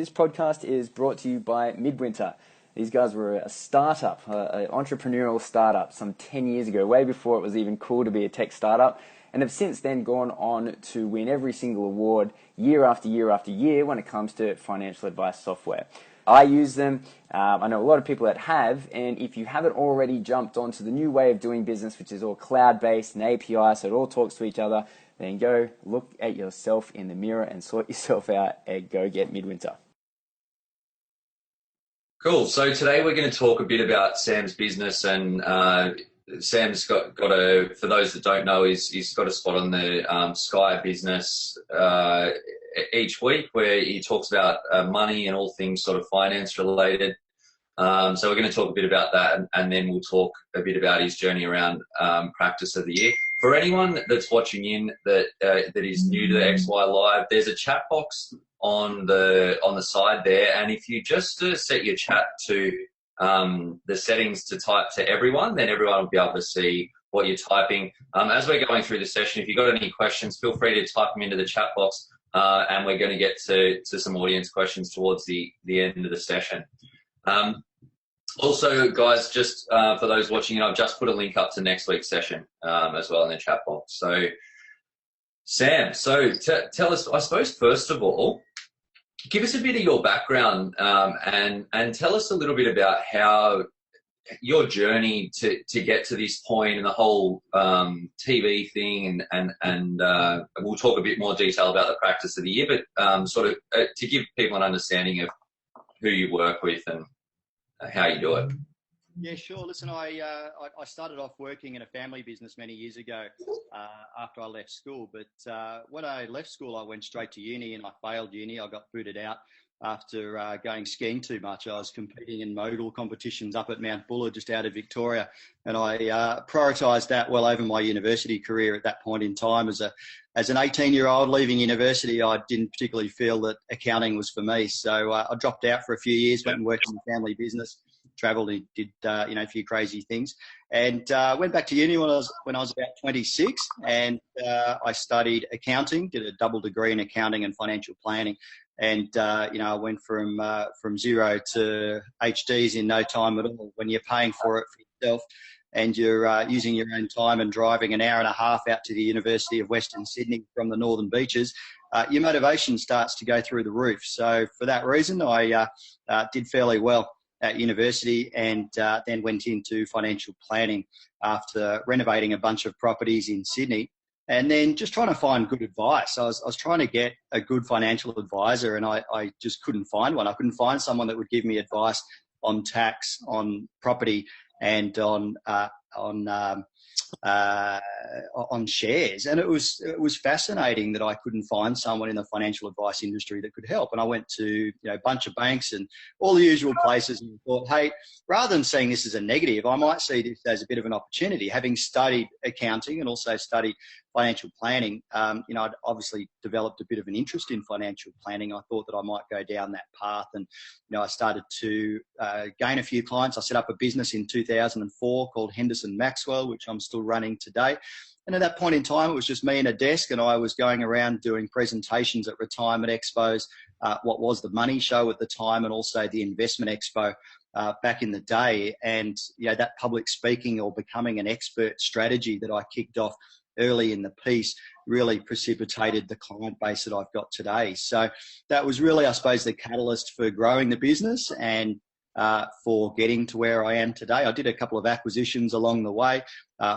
This podcast is brought to you by Midwinter. These guys were a startup, an entrepreneurial startup some 10 years ago, way before it was even cool to be a tech startup, and have since then gone on to win every single award year after year after year when it comes to financial advice software. I use them. I know a lot of people that have, and if you haven't already jumped onto the new way of doing business, which is all cloud-based and API, so it all talks to each other, then go look at yourself in the mirror and sort yourself out and go get Midwinter. Cool. So today we're going to talk a bit about Sam's business, and Sam's got a, for those that don't know, he's got a spot on the Sky Business each week where he talks about money and all things sort of finance related. So we're going to talk a bit about that, and then we'll talk a bit about his journey around practice of the year. For anyone that's watching in that is new to the XY Live, there's a chat box on the side there, and if you just set your chat to the settings to type to everyone, then everyone will be able to see what you're typing. As we're going through the session, if you've got any questions, feel free to type them into the chat box, and we're going to get to some audience questions towards the end of the session. Also, guys, just for those watching, I've just put a link up to next week's session as well in the chat box. So, Sam, tell us, I suppose, first of all, give us a bit of your background and tell us a little bit about how your journey to get to this point and the whole TV thing, and we'll talk a bit more detail about the practice of the year, but sort of to give people an understanding of who you work with and how you do it. Yeah, sure. Listen, I started off working in a family business many years ago after I left school. But when I left school, I went straight to uni, and I failed uni. I got booted out after going skiing too much. I was competing in mogul competitions up at Mount Buller, just out of Victoria, and I prioritised that well over my university career at that point in time. As an 18-year-old leaving university, I didn't particularly feel that accounting was for me. So I dropped out for a few years, went and worked in the family business, travelled and did a few crazy things, and went back to uni when I was about 26, and I studied accounting, did a double degree in accounting and financial planning, and I went from zero to HDs in no time at all. When you're paying for it for yourself, and you're using your own time and driving an hour and a half out to the University of Western Sydney from the Northern Beaches, your motivation starts to go through the roof. So for that reason, I did fairly well at university, and then went into financial planning after renovating a bunch of properties in Sydney, and then just trying to find good advice. I was trying to get a good financial advisor, and I just couldn't find one. I couldn't find someone that would give me advice on tax, on property, and on shares. And it was fascinating that I couldn't find someone in the financial advice industry that could help. And I went to a bunch of banks and all the usual places, and thought, hey, rather than seeing this as a negative, I might see this as a bit of an opportunity. Having studied accounting and also studied financial planning, I'd obviously developed a bit of an interest in financial planning. I thought that I might go down that path, and I started to gain a few clients. I set up a business in 2004 called Henderson, which I'm still running today. And at that point in time, it was just me and a desk, and I was going around doing presentations at retirement expos, what was the Money Show at the time, and also the Investment Expo back in the day. And that public speaking or becoming an expert strategy that I kicked off early in the piece really precipitated the client base that I've got today. So that was really, I suppose, the catalyst for growing the business and for getting to where I am today. I did a couple of acquisitions along the way,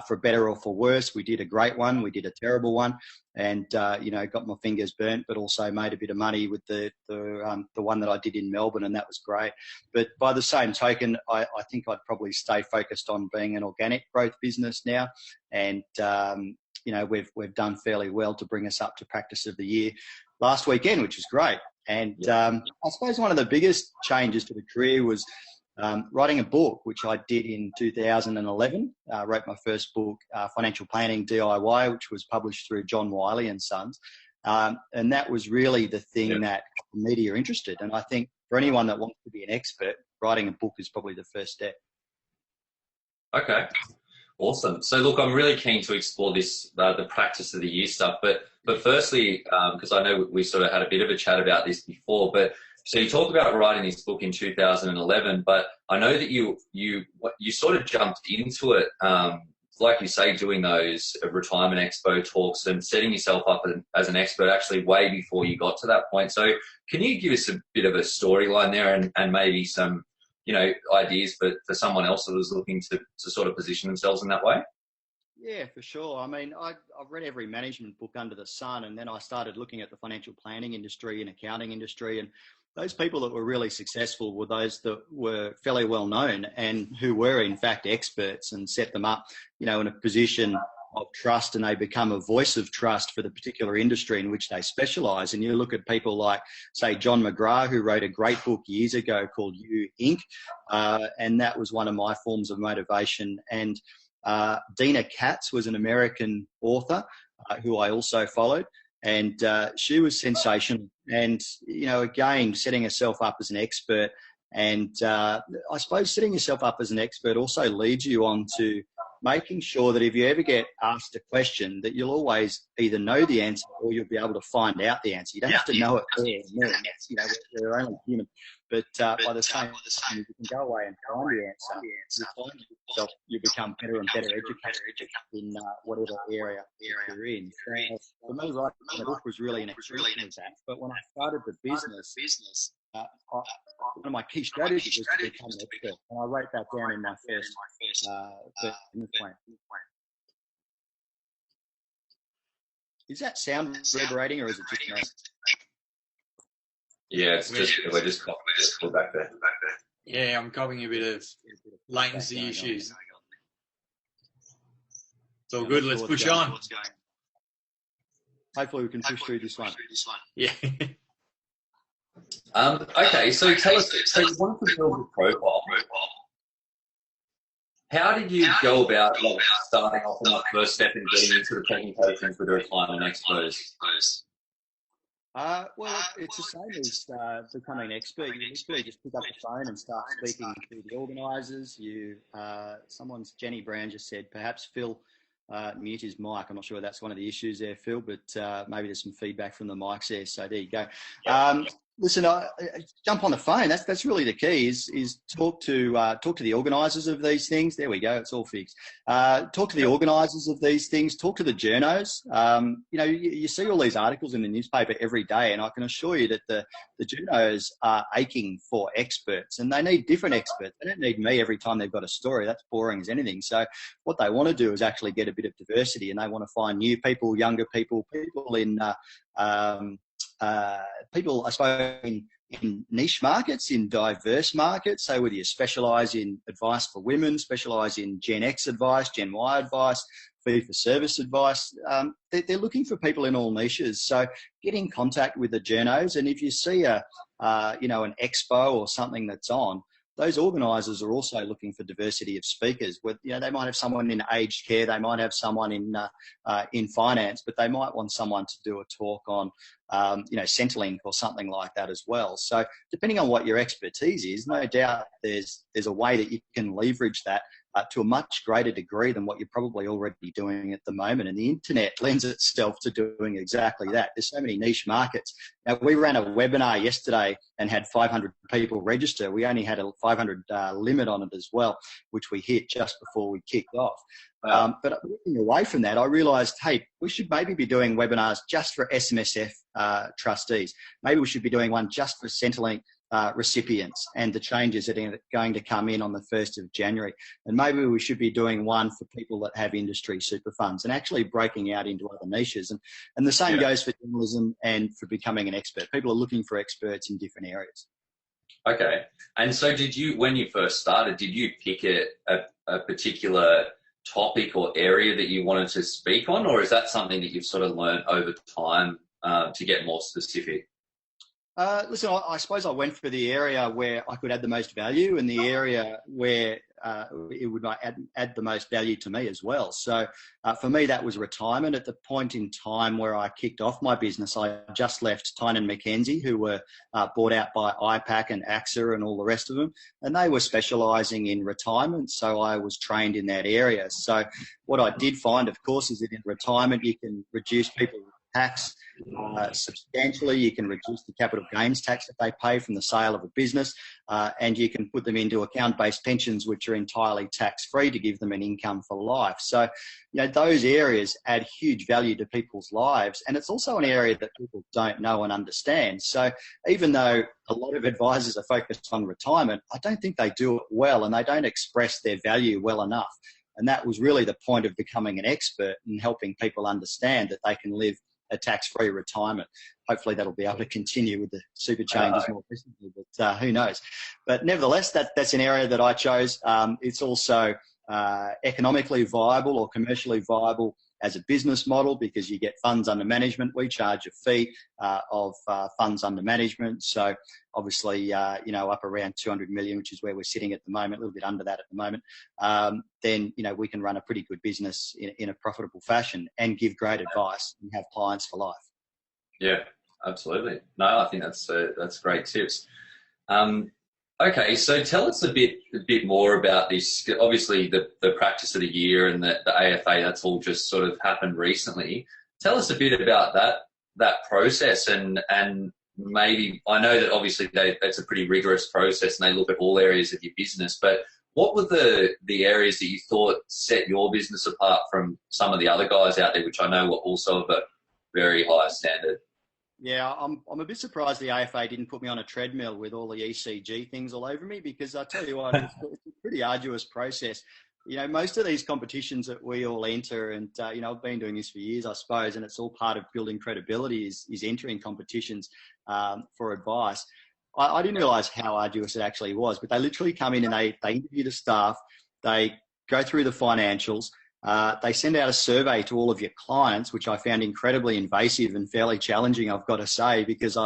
for better or for worse. We did a great one, we did a terrible one, and got my fingers burnt, but also made a bit of money with the one that I did in Melbourne, and that was great. But by the same token, I think I'd probably stay focused on being an organic growth business now, and we've done fairly well to bring us up to practice of the year last weekend, which was great. And I suppose one of the biggest changes to the career was writing a book, which I did in 2011. Wrote my first book, Financial Planning DIY, which was published through John Wiley and Sons. And that was really the thing that the media are interested. And I think for anyone that wants to be an expert, writing a book is probably the first step. Okay. Awesome. So look, I'm really keen to explore this, the practice of the year stuff. But firstly, because I know we sort of had a bit of a chat about this before, but So you talk about writing this book in 2011, but I know that you sort of jumped into it, like you say, doing those retirement expo talks and setting yourself up as an expert actually way before you got to that point. So can you give us a bit of a storyline there and maybe some, ideas for someone else that was looking to sort of position themselves in that way? Yeah, for sure. I mean, I've read every management book under the sun, and then I started looking at the financial planning industry and accounting industry, and those people that were really successful were those that were fairly well known and who were in fact experts, and set them up, in a position of trust, and they become a voice of trust for the particular industry in which they specialise. And you look at people like, say, John McGrath, who wrote a great book years ago called You Inc., and that was one of my forms of motivation. And Dina Katz was an American author who I also followed, and she was sensational. And, again, setting herself up as an expert, and I suppose setting yourself up as an expert also leads you on to making sure that if you ever get asked a question, that you'll always either know the answer or you'll be able to find out the answer. You don't have to know it there and then. We're only human. But by the same time, you can go away and find the answer. You find yourself, you become better and better educated in whatever area you're in. So for me, writing the book was really an extension of that. But when I started the business, one of my key strategies was to become an expert, and I wrote that down in my first business plan. Is that sound reverberating, or is it just me? Yeah, it's we're just back there. Yeah, I'm copying a bit of latency issues. It's all good. Let's push on. Hopefully, we can push through this one. Yeah. Okay, so tell us, so you wanted to build a profile. How did you go about starting off on that first step in getting into the presentations with the retirement expos? Well, it's the same as becoming an expert. You literally just pick up the phone and start speaking to the organisers. Someone's Jenny Brown just said, perhaps Phil mute his mic. I'm not sure that's one of the issues there, Phil, but maybe there's some feedback from the mics there. So there you go. Listen, jump on the phone. That's really the key. Is talk to the organisers of these things. There we go. It's all fixed. Talk to the organisers of these things. Talk to the journos. You see all these articles in the newspaper every day, and I can assure you that the journos are aching for experts, and they need different experts. They don't need me every time they've got a story. That's boring as anything. So what they want to do is actually get a bit of diversity, and they want to find new people, younger people, people in people, I suppose, in niche markets, in diverse markets. So whether you specialise in advice for women, specialise in Gen X advice, Gen Y advice, fee-for-service advice, they're looking for people in all niches. So get in contact with the journos, and if you see an expo or something that's on, those organisers are also looking for diversity of speakers. They might have someone in aged care, they might have someone in finance, but they might want someone to do a talk on, Centrelink or something like that as well. So depending on what your expertise is, no doubt there's a way that you can leverage that to a much greater degree than what you're probably already doing at the moment. And the internet lends itself to doing exactly that. There's so many niche markets. Now, we ran a webinar yesterday and had 500 people register. We only had a 500 limit on it as well, which we hit just before we kicked off. But looking away from that, I realised, hey, we should maybe be doing webinars just for SMSF trustees. Maybe we should be doing one just for Centrelink recipients and the changes that are going to come in on the 1st of January. And maybe we should be doing one for people that have industry super funds, and actually breaking out into other niches. And the same goes for journalism and for becoming an expert. People are looking for experts in different areas. Okay. And so when you first started, did you pick a particular topic or area that you wanted to speak on, or is that something that you've sort of learned over time to get more specific? Listen, I suppose I went for the area where I could add the most value, and the area where it would add the most value to me as well. So for me, that was retirement. At the point in time where I kicked off my business, I just left Tynan Mackenzie, who were bought out by IPAC and AXA and all the rest of them, and they were specialising in retirement. So I was trained in that area. So what I did find, of course, is that in retirement, you can reduce people tax substantially. You can reduce the capital gains tax that they pay from the sale of a business, and you can put them into account-based pensions, which are entirely tax-free, to give them an income for life. So, those areas add huge value to people's lives, and it's also an area that people don't know and understand. So even though a lot of advisors are focused on retirement, I don't think they do it well, and they don't express their value well enough. And that was really the point of becoming an expert and helping people understand that they can live a tax-free retirement. Hopefully that'll be able to continue with the super changes more recently, but who knows. But nevertheless, that's an area that I chose. It's also economically viable or commercially viable as a business model, because you get funds under management. We charge a fee of funds under management. So obviously, up around 200 million, which is where we're sitting at the moment, a little bit under that at the moment, then, we can run a pretty good business in a profitable fashion and give great advice and have clients for life. Yeah, absolutely. No, I think that's great tips. Okay, so tell us a bit more about this. Obviously, the practice of the year and the AFA, that's all just sort of happened recently. Tell us a bit about that process, and maybe, I know that obviously that's a pretty rigorous process and they look at all areas of your business, but what were the areas that you thought set your business apart from some of the other guys out there, which I know were also of a very high standard? Yeah, I'm a bit surprised the AFA didn't put me on a treadmill with all the ECG things all over me, because I tell you what, it's a pretty arduous process. Most of these competitions that we all enter, and I've been doing this for years, I suppose, and it's all part of building credibility is entering competitions for advice. I didn't realise how arduous it actually was, but they literally come in and they interview the staff, they go through the financials. They send out a survey to all of your clients, which I found incredibly invasive and fairly challenging, I've got to say, because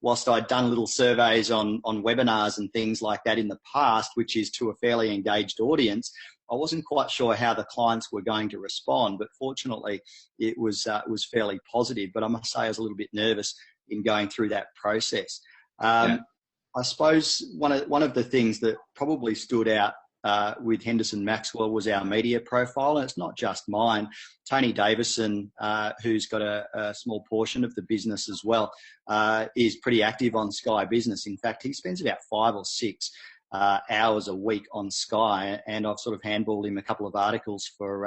whilst I'd done little surveys on webinars and things like that in the past, which is to a fairly engaged audience, I wasn't quite sure how the clients were going to respond. But fortunately, it was fairly positive. But I must say I was a little bit nervous in going through that process. I suppose one of the things that probably stood out with Henderson Maxwell was our media profile. And it's not just mine. Tony Davison, who's got a small portion of the business as well, is pretty active on Sky Business. In fact, he spends about 5 or 6 hours a week on Sky, and I've sort of handballed him a couple of articles for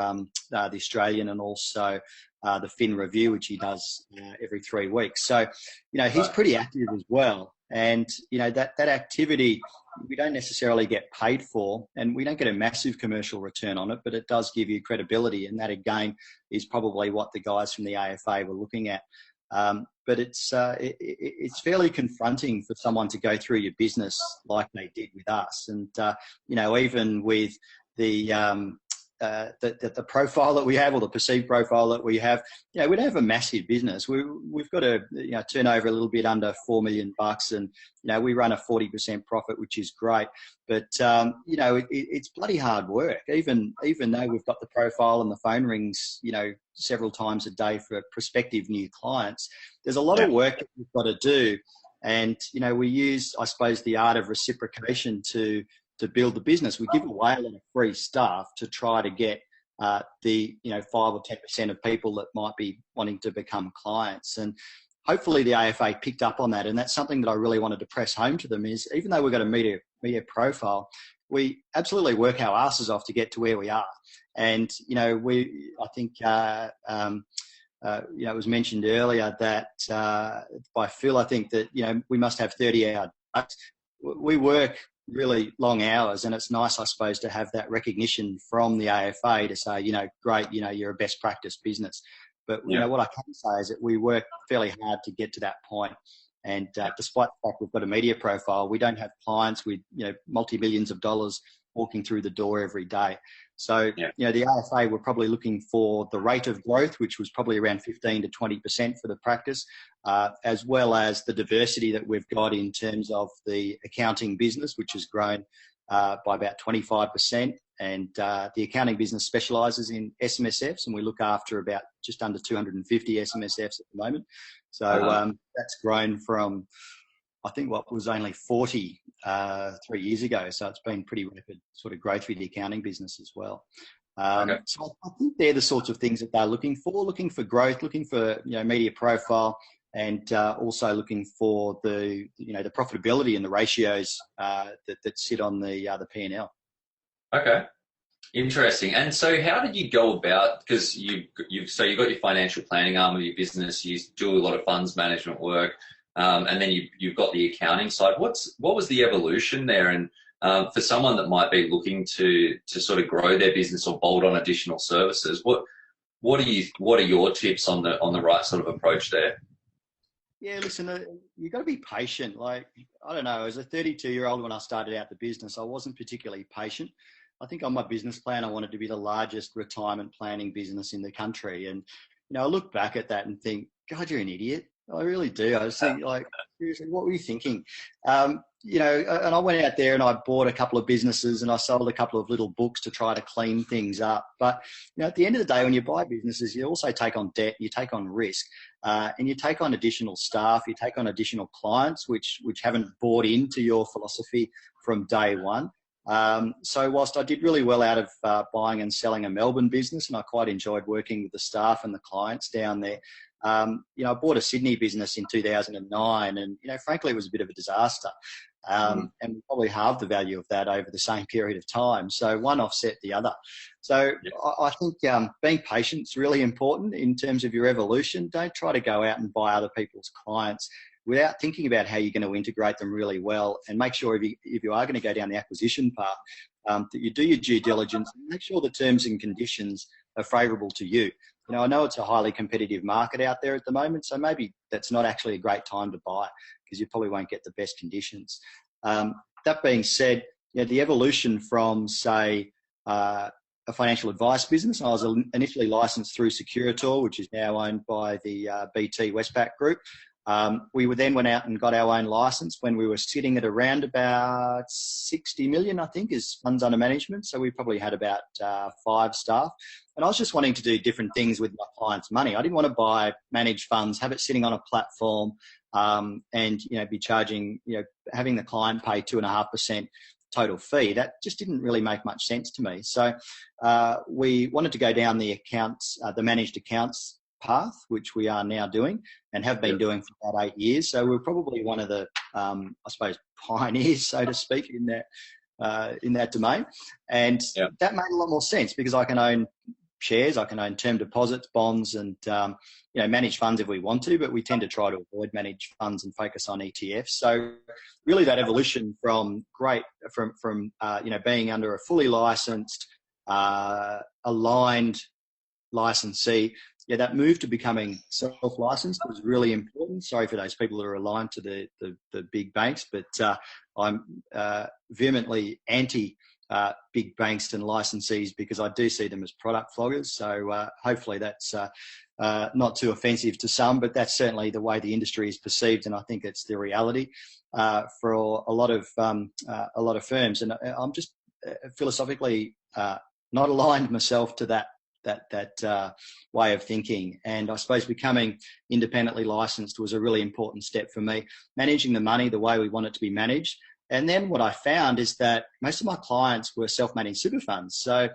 the Australian and also the Fin Review, which he does every 3 weeks. So, he's pretty active as well. And, that activity, we don't necessarily get paid for, and we don't get a massive commercial return on it, but it does give you credibility. And that, again, is probably what the guys from the AFA were looking at. But it's fairly confronting for someone to go through your business like they did with us. And, even with the profile that we have, or the perceived profile that we have, we don't have a massive business. We've got a turnover a little bit under $4 million, and we run a 40% profit, which is great. But it's bloody hard work. Even though we've got the profile and the phone rings, several times a day for prospective new clients, there's a lot of work that we've got to do. And we use, I suppose, the art of reciprocation to build the business. We give away a lot of free stuff to try to get the 5 or 10% of people that might be wanting to become clients. And hopefully the AFA picked up on that. And that's something that I really wanted to press home to them, is even though we've got a media profile, we absolutely work our asses off to get to where we are. And, I think, it was mentioned earlier that by Phil, I think that, we must have 30-hour days. We work really long hours, and it's nice, I suppose, to have that recognition from the AFA to say, great, you're a best practice business. But what I can say is that we work fairly hard to get to that point. And despite the fact we've got a media profile, we don't have clients with multi-millions of dollars walking through the door every day. So the AFA were probably looking for the rate of growth, which was probably around 15 to 20% for the practice, as well as the diversity that we've got in terms of the accounting business, which has grown by about 25%. And the accounting business specialises in SMSFs, and we look after about just under 250 SMSFs at the moment. So that's grown from, I think, what was only 40 3 years ago. So it's been pretty rapid sort of growth with the accounting business as well. Okay. So I think they're the sorts of things that they're looking for growth, looking for, media profile, and also looking for the profitability and the ratios that sit on the P&L. Okay. Interesting. And so how did you go about, because you've got your financial planning arm of your business, you do a lot of funds management work, and then you've got the accounting side. What was the evolution there? And for someone that might be looking to sort of grow their business or bolt on additional services, what are your tips on the right sort of approach there? Yeah, listen, you've got to be patient. Like, I don't know, as a 32-year-old when I started out the business, I wasn't particularly patient. I think on my business plan, I wanted to be the largest retirement planning business in the country. And, I look back at that and think, God, you're an idiot. I really do. I just think, like, seriously, what were you thinking? And I went out there and I bought a couple of businesses and I sold a couple of little books to try to clean things up. But, at the end of the day, when you buy businesses, you also take on debt, you take on risk, and you take on additional staff, you take on additional clients, which haven't bought into your philosophy from day one. So whilst I did really well out of buying and selling a Melbourne business, and I quite enjoyed working with the staff and the clients down there, I bought a Sydney business in 2009, and frankly, it was a bit of a disaster. And we probably halved the value of that over the same period of time. So one offset the other. So I think being patient is really important in terms of your evolution. Don't try to go out and buy other people's clients without thinking about how you're going to integrate them really well, and make sure if you are going to go down the acquisition path, that you do your due diligence and make sure the terms and conditions are favourable to you. I know it's a highly competitive market out there at the moment, so maybe that's not actually a great time to buy because you probably won't get the best conditions. That being said, the evolution from, say, a financial advice business, I was initially licensed through Securitor, which is now owned by the BT Westpac Group. We then went out and got our own license when we were sitting at around about 60 million, I think, as funds under management. So we probably had about 5 staff. And I was just wanting to do different things with my clients' money. I didn't want to buy managed funds, have it sitting on a platform, and be charging, having the client pay 2.5% total fee. That just didn't really make much sense to me. So we wanted to go down the accounts, the managed accounts path, which we are now doing and have been doing for about 8 years. So we're probably one of the, I suppose, pioneers, so to speak, in that domain. And that made a lot more sense because I can own shares, I can own term deposits, bonds, and manage funds if we want to, but we tend to try to avoid managed funds and focus on ETFs. So really, that evolution from being under a fully licensed, aligned licensee, that move to becoming self-licensed was really important. Sorry for those people that are aligned to the big banks, but I'm vehemently anti big banks and licensees because I do see them as product floggers. So hopefully that's not too offensive to some, but that's certainly the way the industry is perceived, and I think it's the reality for a lot of firms. And I'm just philosophically not aligned myself to that way of thinking. And I suppose becoming independently licensed was a really important step for me, managing the money the way we want it to be managed. And then what I found is that most of my clients were self-managed super funds. So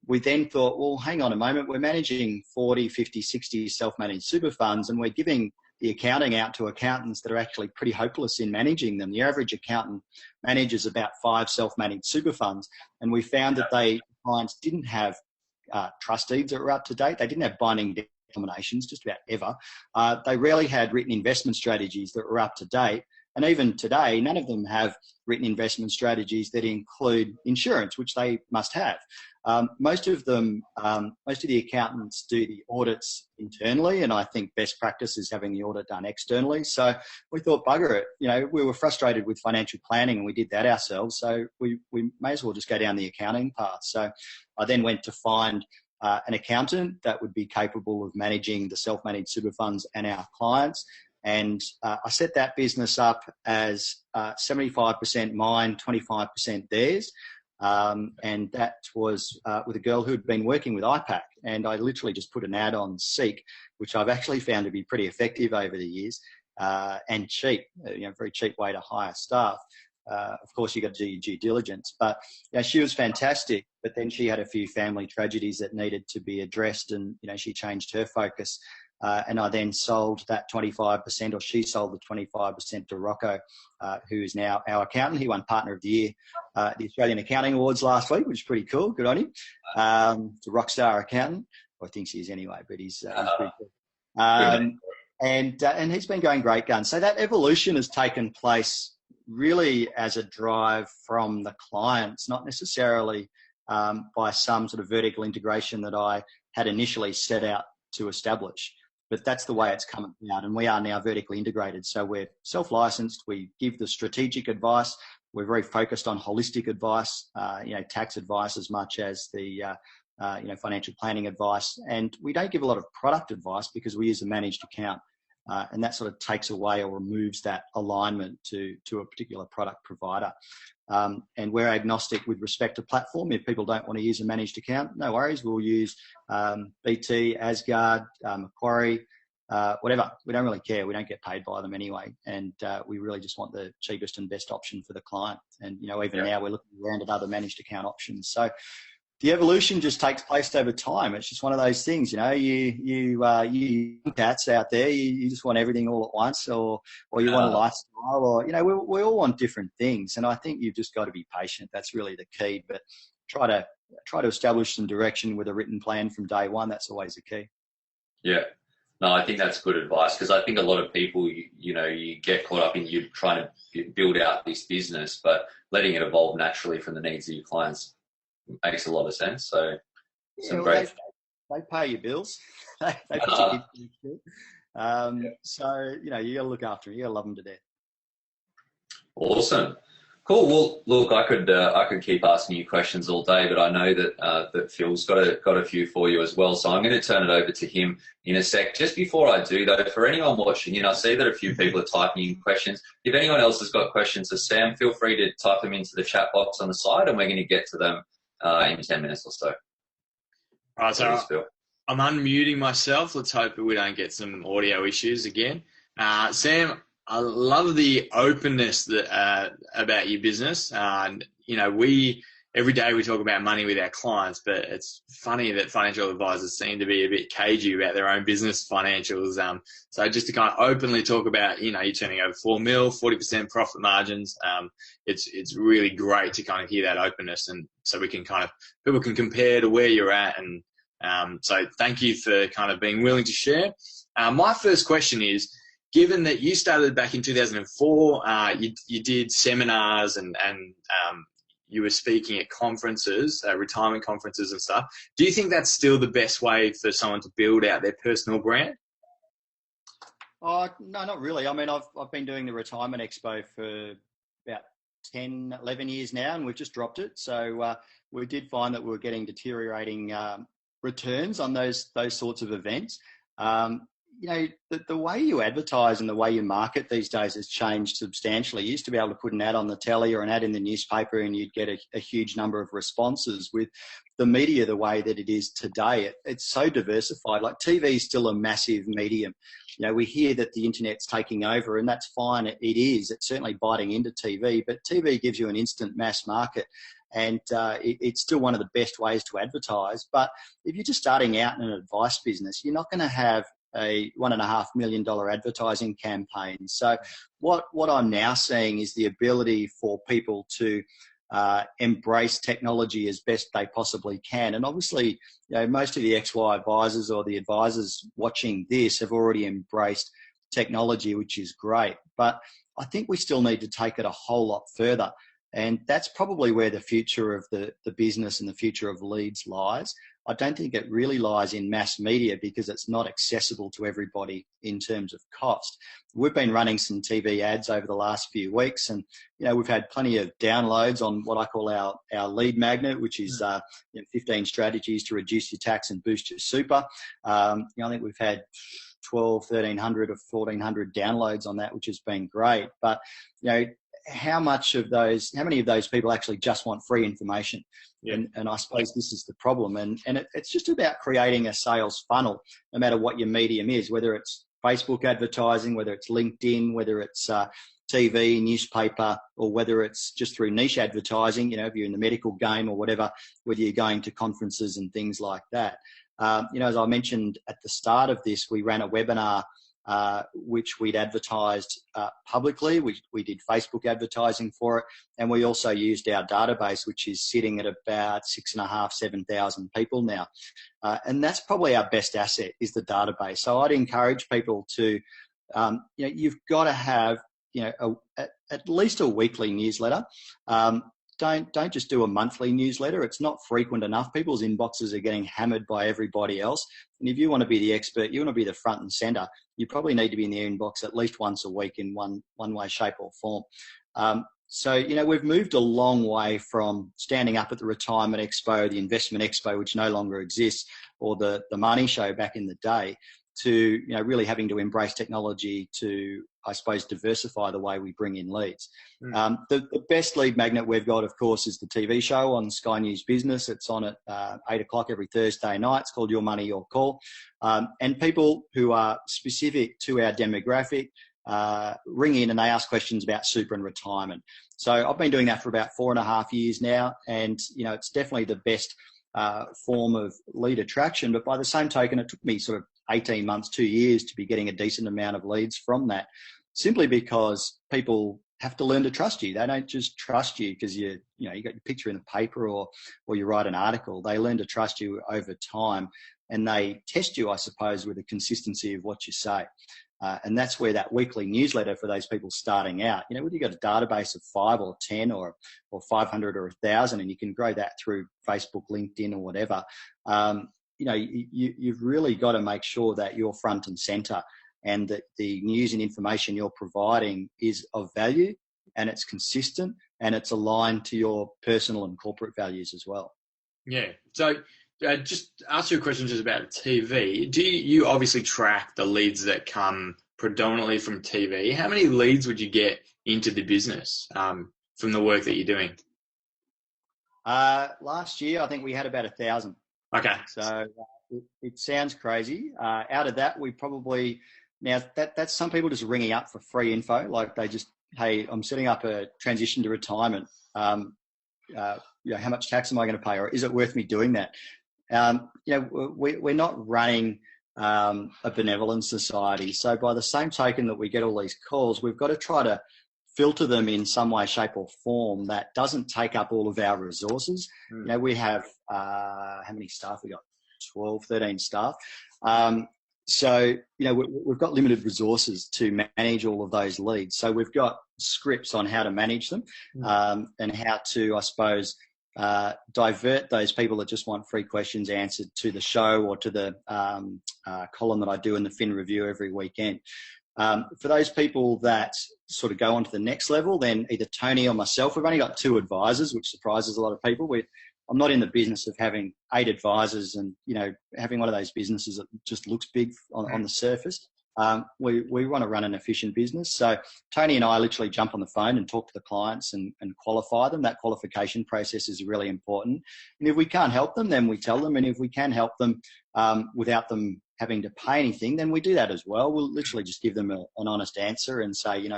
we then thought, well, hang on a moment, we're managing 40, 50, 60 self-managed super funds, and we're giving the accounting out to accountants that are actually pretty hopeless in managing them. The average accountant manages about 5 self-managed super funds, and we found that clients didn't have trust deeds that were up to date. They didn't have binding determinations just about ever. They rarely had written investment strategies that were up to date. And even today, none of them have written investment strategies that include insurance, which they must have. Most of the accountants do the audits internally, and I think best practice is having the audit done externally. So we thought, bugger it, we were frustrated with financial planning and we did that ourselves. So we may as well just go down the accounting path. So I then went to find an accountant that would be capable of managing the self-managed super funds and our clients. And I set that business up as 75% mine, 25% theirs. And that was with a girl who'd been working with IPAC. And I literally just put an ad on Seek, which I've actually found to be pretty effective over the years and cheap, very cheap way to hire staff. of course, you got to do your due diligence. But she was fantastic. But then she had a few family tragedies that needed to be addressed, and she changed her focus. And I then sold that 25%, or she sold the 25% to Rocco, who is now our accountant. He won Partner of the Year at the Australian Accounting Awards last week, which is pretty cool. Good on him. It's a rock star accountant. Well, I think he is anyway, but he's pretty cool. And he's been going great guns. So that evolution has taken place really as a drive from the clients, not necessarily by some sort of vertical integration that I had initially set out to establish. But that's the way it's come about, and we are now vertically integrated. So we're self-licensed. We give the strategic advice. We're very focused on holistic advice, tax advice as much as the financial planning advice. And we don't give a lot of product advice because we use a managed account. And that sort of takes away or removes that alignment to a particular product provider. And we're agnostic with respect to platform. If people don't want to use a managed account, no worries. We'll use BT, Asgard, Macquarie, whatever. We don't really care. We don't get paid by them anyway. And we really just want the cheapest and best option for the client. And, now we're looking around at other managed account options. So the evolution just takes place over time. It's just one of those things, you cats out there, you just want everything all at once, or you want a lifestyle, or, we all want different things. And I think you've just got to be patient. That's really the key. But try to establish some direction with a written plan from day one. That's always the key. Yeah. No, I think that's good advice, because I think a lot of people, you get caught up in you trying to build out this business, but letting it evolve naturally from the needs of your clients makes a lot of sense. So great. They pay your bills. they put your kids through school. So, you got to look after them. You got to love them to death. Awesome. Cool. Well, look, I could keep asking you questions all day, but I know that Phil's got a few for you as well. So I'm going to turn it over to him in a sec. Just before I do, though, for anyone watching, I see that a few people are typing in questions. If anyone else has got questions for Sam, feel free to type them into the chat box on the side, and we're going to get to them in 10 minutes or so. All right, so I'm unmuting myself. Let's hope we don't get some audio issues again. Sam, I love the openness about your business. Every day we talk about money with our clients, but it's funny that financial advisors seem to be a bit cagey about their own business financials. So just to kind of openly talk about, you're turning over 4 mil, 40% profit margins. It's really great to kind of hear that openness, and so we can people can compare to where you're at. And so thank you for kind of being willing to share. My first question is, given that you started back in 2004, you did seminars and you were speaking at conferences, retirement conferences and stuff. Do you think that's still the best way for someone to build out their personal brand? Oh, no, not really. I mean, I've been doing the Retirement Expo for about 10, 11 years now, and we've just dropped it. So we did find that we were getting deteriorating returns on those sorts of events. The way you advertise and the way you market these days has changed substantially. You used to be able to put an ad on the telly or an ad in the newspaper and you'd get a huge number of responses. With the media the way that it is today, it's so diversified. Like, TV is still a massive medium. We hear that the internet's taking over, and that's fine. It is. It's certainly biting into TV, but TV gives you an instant mass market. And it's still one of the best ways to advertise. But if you're just starting out in an advice business, you're not going to have a $1.5 million advertising campaign. So what I'm now seeing is the ability for people to embrace technology as best they possibly can. And obviously, most of the XY advisors or the advisors watching this have already embraced technology, which is great. But I think we still need to take it a whole lot further. And that's probably where the future of the business and the future of leads lies. I don't think it really lies in mass media because it's not accessible to everybody in terms of cost. We've been running some TV ads over the last few weeks, and we've had plenty of downloads on what I call our lead magnet, which is 15 strategies to reduce your tax and boost your super. I think we've had 1,300 or 1,400 downloads on that, which has been great. But how many of those people actually just want free information? Yeah. And I suppose this is the problem. And it's just about creating a sales funnel, no matter what your medium is, whether it's Facebook advertising, whether it's LinkedIn, whether it's TV, newspaper, or whether it's just through niche advertising, if you're in the medical game or whatever, whether you're going to conferences and things like that. As I mentioned at the start of this, we ran a webinar which we'd advertised publicly. We did Facebook advertising for it, and we also used our database, which is sitting at about 6,500, 7,000 people now. And that's probably our best asset, is the database. So I'd encourage people to, you've got to have, at least a weekly newsletter. Don't just do a monthly newsletter. It's not frequent enough. People's inboxes are getting hammered by everybody else. And if you want to be the expert, you want to be the front and center, you probably need to be in the inbox at least once a week in one way, shape or form. So, we've moved a long way from standing up at the Retirement Expo, the Investment Expo, which no longer exists, or the Money Show back in the day, to, really having to embrace technology to, I suppose, diversify the way we bring in leads. The best lead magnet we've got, of course, is the TV show on Sky News Business. It's on at 8 o'clock every Thursday night. It's called Your Money, Your Call. And people who are specific to our demographic ring in and they ask questions about super and retirement. So I've been doing that for about 4.5 years now. And, it's definitely the best form of lead attraction. But by the same token, it took me sort of 18 months, 2 years to be getting a decent amount of leads from that, simply because people have to learn to trust you. They don't just trust you because you got your picture in the paper or you write an article. They learn to trust you over time, and they test you, I suppose, with the consistency of what you say. And that's where that weekly newsletter for those people starting out, whether you've got a database of 5 or 10 or 500 or 1,000, and you can grow that through Facebook, LinkedIn or whatever, you've really got to make sure that you're front and center and that the news and information you're providing is of value and it's consistent and it's aligned to your personal and corporate values as well. Yeah. So just ask you a question just about TV. Do you obviously track the leads that come predominantly from TV? How many leads would you get into the business from the work that you're doing? Last year, I think we had about 1,000. Okay. So it sounds crazy. Out of that, we probably, now that's some people just ringing up for free info. Like they just, hey, I'm setting up a transition to retirement. How much tax am I going to pay? Or is it worth me doing that? We're not running a benevolent society. So by the same token that we get all these calls, we've got to try to filter them in some way, shape or form that doesn't take up all of our resources. We have, how many staff? We got 12, 13 staff. So, we've got limited resources to manage all of those leads. So we've got scripts on how to manage them and how to, I suppose, divert those people that just want free questions answered to the show or to the column that I do in the Fin Review every weekend. For those people that sort of go on to the next level, then either Tony or myself, we've only got 2 advisors, which surprises a lot of people. I'm not in the business of having 8 advisors and, having one of those businesses that just looks big on the surface. We want to run an efficient business. So Tony and I literally jump on the phone and talk to the clients and qualify them. That qualification process is really important. And if we can't help them, then we tell them. And if we can help them without them having to pay anything, then we do that as well. We'll literally just give them an honest answer and say, you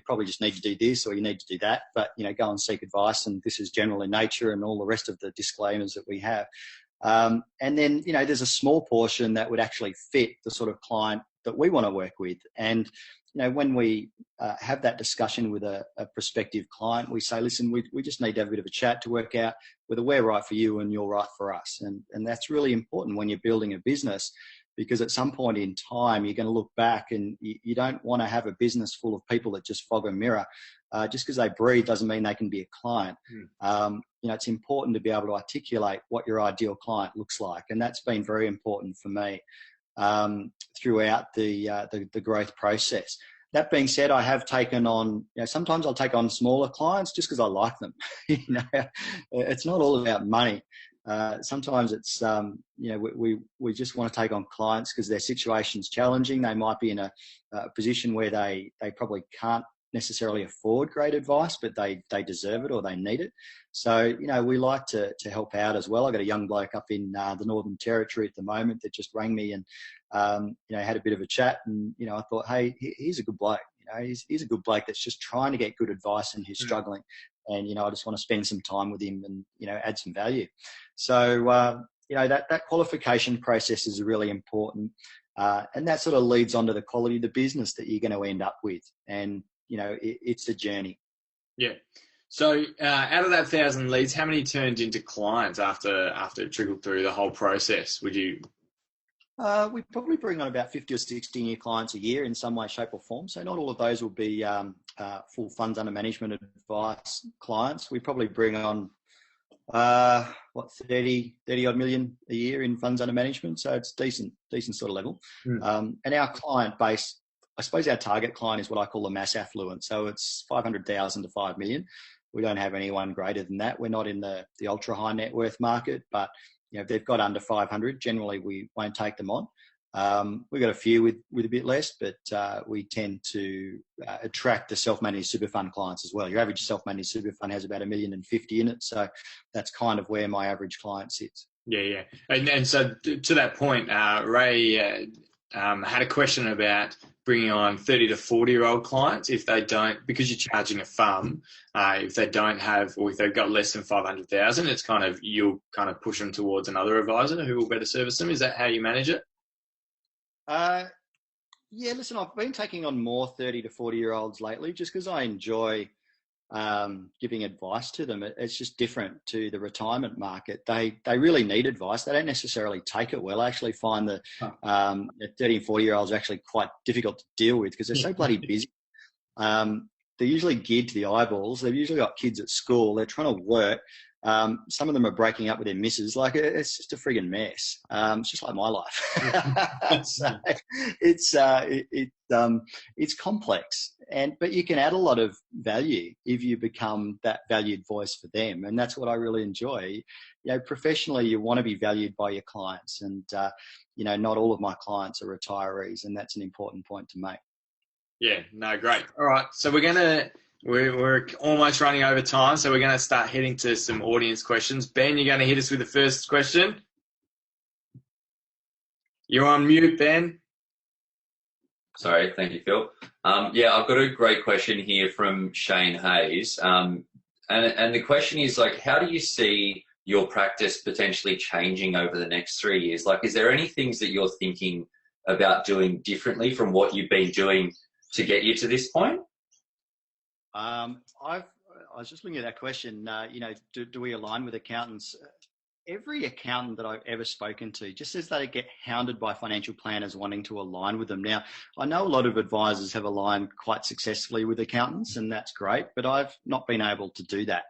probably just need to do this or you need to do that, but go and seek advice, and this is general in nature, and all the rest of the disclaimers that we have. And then there's a small portion that would actually fit the sort of client that we want to work with. And when we have that discussion with a prospective client, we say, listen, we just need to have a bit of a chat to work out whether we're right for you and you're right for us. And that's really important when you're building a business, because at some point in time, you're going to look back and you don't want to have a business full of people that just fog a mirror. Just because they breathe doesn't mean they can be a client. It's important to be able to articulate what your ideal client looks like. And that's been very important for me throughout the growth process. That being said, I have taken on, sometimes I'll take on smaller clients just because I like them. It's not all about money. Sometimes it's, we just want to take on clients because their situation's challenging. They might be in a position where they probably can't necessarily afford great advice, but they deserve it or they need it. So, we like to help out as well. I got a young bloke up in the Northern Territory at the moment that just rang me and, had a bit of a chat, and, I thought, hey, he's a good bloke. he's a good bloke that's just trying to get good advice and he's struggling. And, I just want to spend some time with him and, add some value. So, that qualification process is really important. And that sort of leads on to the quality of the business that you're going to end up with. And, it's a journey. Yeah. So out of that 1,000 leads, how many turned into clients after it trickled through the whole process? Would you? We probably bring on about 50 or 60 new clients a year in some way, shape or form. So not all of those will be full funds under management advice clients. We probably bring on 30 odd million a year in funds under management. So it's decent sort of level. And our client base, I suppose our target client is what I call the mass affluent. So it's 500,000 to 5 million. We don't have anyone greater than that. We're not in the ultra high net worth market, but if they've got under 500, generally we won't take them on. We've got a few with a bit less, but we tend to attract the self-managed super fund clients as well. Your average self-managed super fund has about 1,050,000 in it. So that's kind of where my average client sits. Yeah. And so to that point, Ray had a question about bringing on 30 to 40-year-old clients if they don't, because you're charging a FUM, if they don't have, or if they've got less than 500,000, it's kind of, you'll kind of push them towards another advisor who will better service them. Is that how you manage it? Yeah, listen, I've been taking on more 30 to 40-year-olds lately just because I enjoy giving advice to them. It's just different to the retirement market. They really need advice. They don't necessarily take it well. I actually find that 30 and 40-year-olds are actually quite difficult to deal with because they're so bloody busy. They're usually geared to the eyeballs. They've usually got kids at school. They're trying to work. Some of them are breaking up with their missus. Like, it's just a frigging mess. It's just like my life. So it's complex, but you can add a lot of value if you become that valued voice for them, and that's what I really enjoy. Professionally, you want to be valued by your clients, and not all of my clients are retirees, and that's an important point to make. Yeah, no, great. All right, so we're almost running over time, so we're going to start heading to some audience questions. Ben, you're going to hit us with the first question. You're on mute, Ben. Sorry, thank you, Phil. I've got a great question here from Shane Hayes. And the question is, how do you see your practice potentially changing over the next 3 years? Is there any things that you're thinking about doing differently from what you've been doing to get you to this point? I was just looking at that question. Do we align with accountants? Every accountant that I've ever spoken to just says they get hounded by financial planners wanting to align with them. Now, I know a lot of advisors have aligned quite successfully with accountants, and that's great, but I've not been able to do that.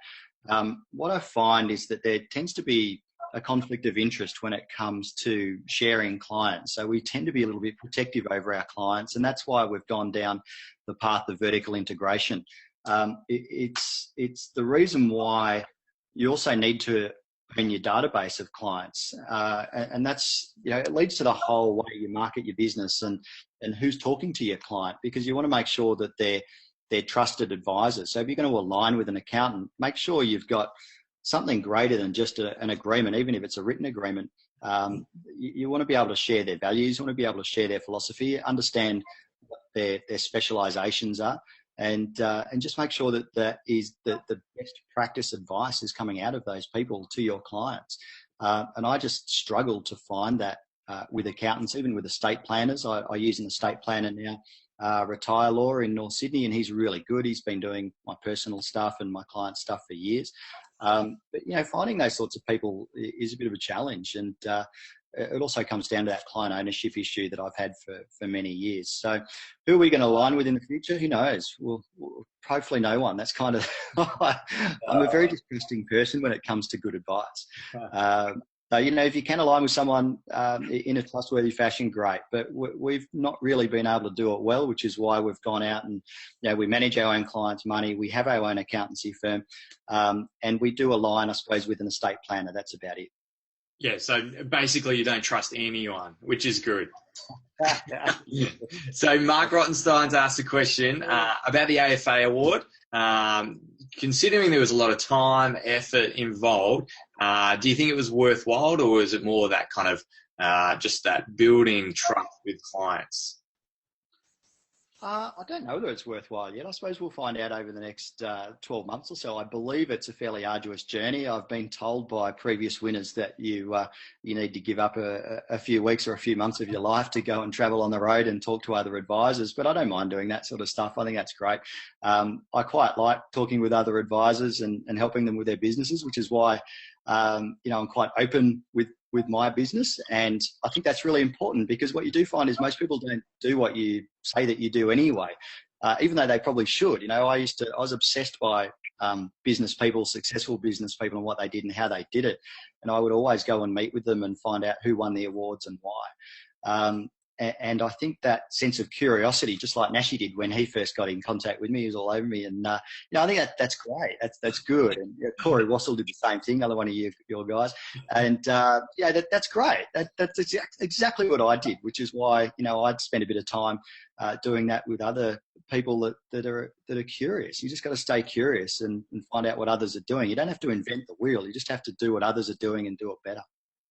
What I find is that there tends to be a conflict of interest when it comes to sharing clients. So we tend to be a little bit protective over our clients, and that's why we've gone down the path of vertical integration. It's the reason why you also need to own your database of clients, and that's it leads to the whole way you market your business and who's talking to your client, because you want to make sure that they're trusted advisors. So if you're going to align with an accountant, make sure you've got something greater than just an agreement, even if it's a written agreement. You want to be able to share their values, you want to be able to share their philosophy, understand what their specializations are, and just make sure that is the best practice advice is coming out of those people to your clients. And I just struggle to find that with accountants, even with estate planners. I use an estate planner now, Retire Law in North Sydney, and he's really good. He's been doing my personal stuff and my client stuff for years. But finding those sorts of people is a bit of a challenge, and it also comes down to that client ownership issue that I've had for many years. So who are we going to align with in the future? Who knows? We'll hopefully no one. That's kind of I'm a very distrusting person when it comes to good advice. So, if you can align with someone in a trustworthy fashion, great. But we've not really been able to do it well, which is why we've gone out and, we manage our own clients' money. We have our own accountancy firm, and we do align, I suppose, with an estate planner. That's about it. Yeah, so basically you don't trust anyone, which is good. So Mark Rottenstein's asked a question about the AFA award. Considering there was a lot of time, effort involved, do you think it was worthwhile, or was it more that kind of just that building trust with clients? I don't know whether it's worthwhile yet. I suppose we'll find out over the next 12 months or so. I believe it's a fairly arduous journey. I've been told by previous winners that you need to give up a few weeks or a few months of your life to go and travel on the road and talk to other advisors. But I don't mind doing that sort of stuff. I think that's great. I quite like talking with other advisors and helping them with their businesses, which is why I'm quite open with my business. And I think that's really important, because what you do find is most people don't do what you say that you do anyway, even though they probably should. I was obsessed by business people, successful business people, and what they did and how they did it. And I would always go and meet with them and find out who won the awards and why. And I think that sense of curiosity, just like Nashi did when he first got in contact with me, he was all over me. And, I think that's great. That's good. And Corey Wassell did the same thing, another one of your guys. And, that's great. That's exactly what I did, which is why, I'd spend a bit of time doing that with other people that are curious. You just got to stay curious and find out what others are doing. You don't have to invent the wheel. You just have to do what others are doing and do it better.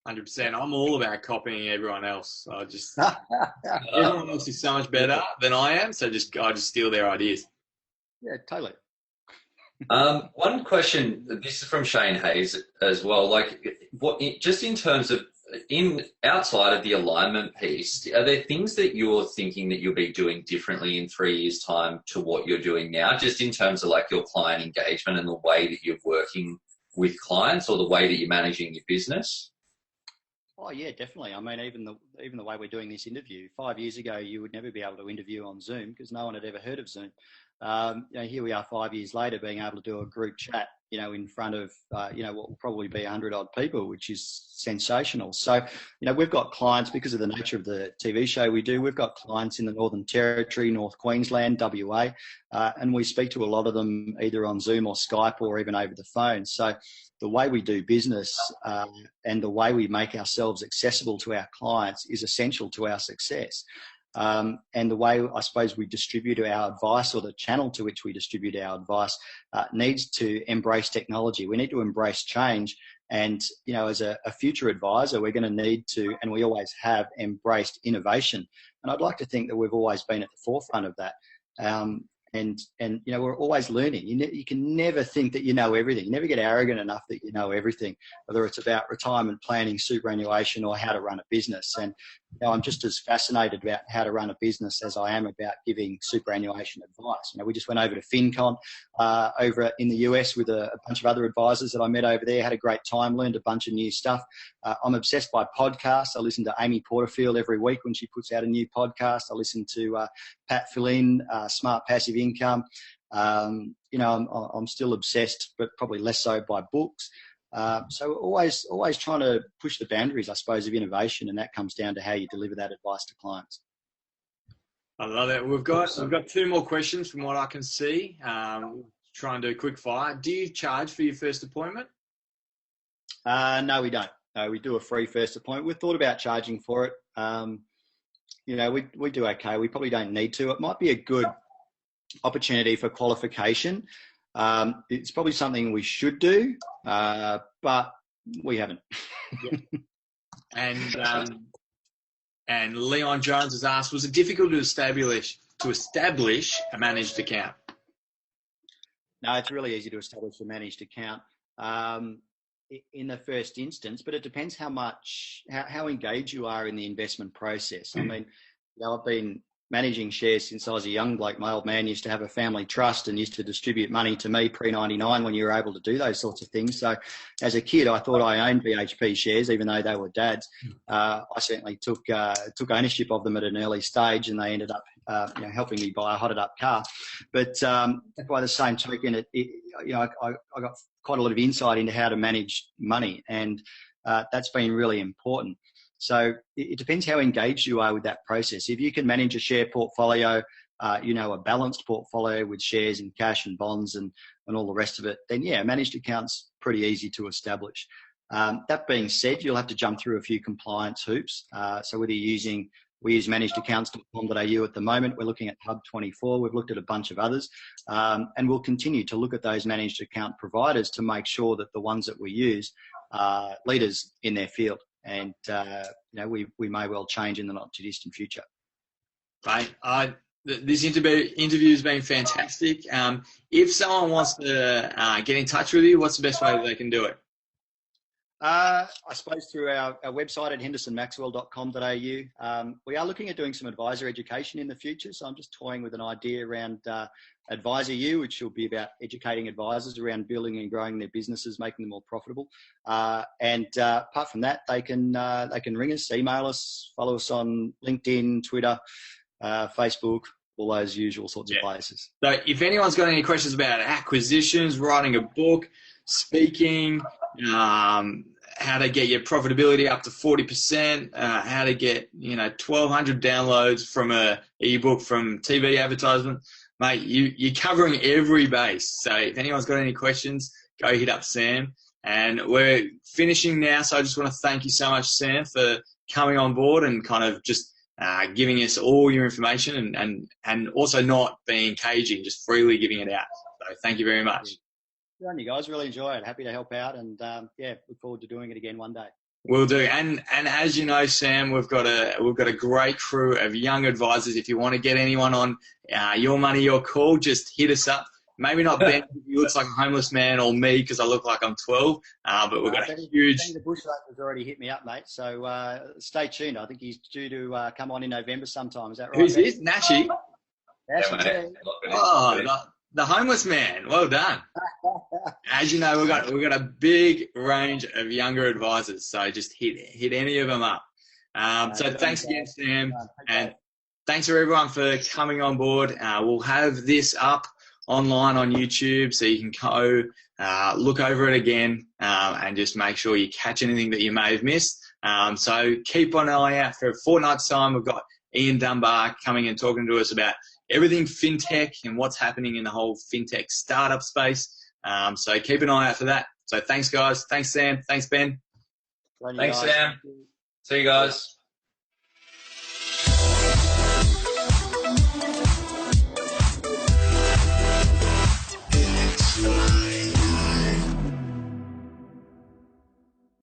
100%. I'm all about copying everyone else. Everyone else is so much better than I am, so I just steal their ideas. Yeah, totally. One question. This is from Shane Hayes as well. Just in terms of outside of the alignment piece, are there things that you're thinking that you'll be doing differently in 3 years' time to what you're doing now? Just in terms of your client engagement and the way that you're working with clients, or the way that you're managing your business? Oh yeah, definitely. I mean, even the way we're doing this interview, 5 years ago, you would never be able to interview on Zoom because no one had ever heard of Zoom. Here we are 5 years later, being able to do a group chat, in front of, what will probably be 100 odd people, which is sensational. So, we've got clients because of the nature of the TV show we do. We've got clients in the Northern Territory, North Queensland, WA, and we speak to a lot of them either on Zoom or Skype or even over the phone. So the way we do business and the way we make ourselves accessible to our clients is essential to our success. And the way, I suppose, we distribute our advice, or the channel to which we distribute our advice, needs to embrace technology. We need to embrace change. And, as a future advisor, we're going to need to, and we always have, embraced innovation. And I'd like to think that we've always been at the forefront of that. And we're always learning. You can never think that you know everything. You never get arrogant enough that you know everything, whether it's about retirement planning, superannuation, or how to run a business. And I'm just as fascinated about how to run a business as I am about giving superannuation advice. We just went over to FinCon over in the US with a bunch of other advisors that I met over there, had a great time, learned a bunch of new stuff. I'm obsessed by podcasts. I listen to Amy Porterfield every week when she puts out a new podcast. I listen to Pat Flynn, Smart Passive Income. I'm still obsessed, but probably less so, by books. So always trying to push the boundaries, I suppose, of innovation, and that comes down to how you deliver that advice to clients. I love it. We've got 2 more questions from what I can see. Try and do a quick fire. Do you charge for your first appointment? No, we don't. No, we do a free first appointment. We've thought about charging for it. We do okay. We probably don't need to. It might be a good opportunity for qualification. It's probably something we should do, but we haven't. Yeah. And Leon Jones has asked, was it difficult to establish a managed account? No, it's really easy to establish a managed account in the first instance, but it depends how engaged you are in the investment process. I mean, I've been managing shares since I was a young bloke. My old man used to have a family trust and used to distribute money to me pre-99 when you were able to do those sorts of things. So as a kid, I thought I owned BHP shares, even though they were dad's. I certainly took ownership of them at an early stage, and they ended up helping me buy a hotted up car. But by the same token, I got quite a lot of insight into how to manage money, and that's been really important. So it depends how engaged you are with that process. If you can manage a share portfolio, a balanced portfolio with shares and cash and bonds and all the rest of it, then yeah, managed accounts pretty easy to establish. That being said, you'll have to jump through a few compliance hoops. So whether we use managedaccounts.com.au at the moment. We're looking at Hub24. We've looked at a bunch of others, and we'll continue to look at those managed account providers to make sure that the ones that we use are leaders in their field. And we may well change in the not too distant future. Right. this interview has been fantastic. If someone wants to get in touch with you, what's the best way that they can do it? I suppose through our website at hendersonmaxwell.com.au. We are looking at doing some advisor education in the future. So I'm just toying with an idea around Advisor U, which will be about educating advisors around building and growing their businesses, making them more profitable. And apart from that, they can ring us, email us, follow us on LinkedIn, Twitter, Facebook, all those usual sorts of places. So if anyone's got any questions about acquisitions, writing a book, speaking, how to get your profitability up to 40%, how to get 1,200 downloads from a ebook, from TV advertisement, mate, you're covering every base. So if anyone's got any questions, go hit up Sam. And we're finishing now, so I just want to thank you so much, Sam, for coming on board and kind of just giving us all your information and also not being cagey, just freely giving it out. So thank you very much. Good on you guys. Really enjoy it. Happy to help out, and look forward to doing it again one day. Will do. And as you know, Sam, we've got a great crew of young advisors. If you want to get anyone on Your Money, Your Call, just hit us up. Maybe not Ben, he looks like a homeless man, or me because I look like I'm 12. But we've got a huge. The Bushraker's already hit me up, mate. So stay tuned. I think he's due to come on in November sometime. Is that right? Who's this? Nashi? Nashi. Oh, the homeless man. Well done. As you know, we've got a big range of younger advisors. So just hit any of them up. So thanks again, Sam, and thanks for everyone for coming on board. We'll have this up online on YouTube, so you can go look over it again and just make sure you catch anything that you may have missed. So keep an eye out for a fortnight's time. We've got Ian Dunbar coming and talking to us about everything fintech and what's happening in the whole fintech startup space. So keep an eye out for that. So thanks, guys. Thanks, Sam. Thanks, Ben. Thanks, Sam. See you guys.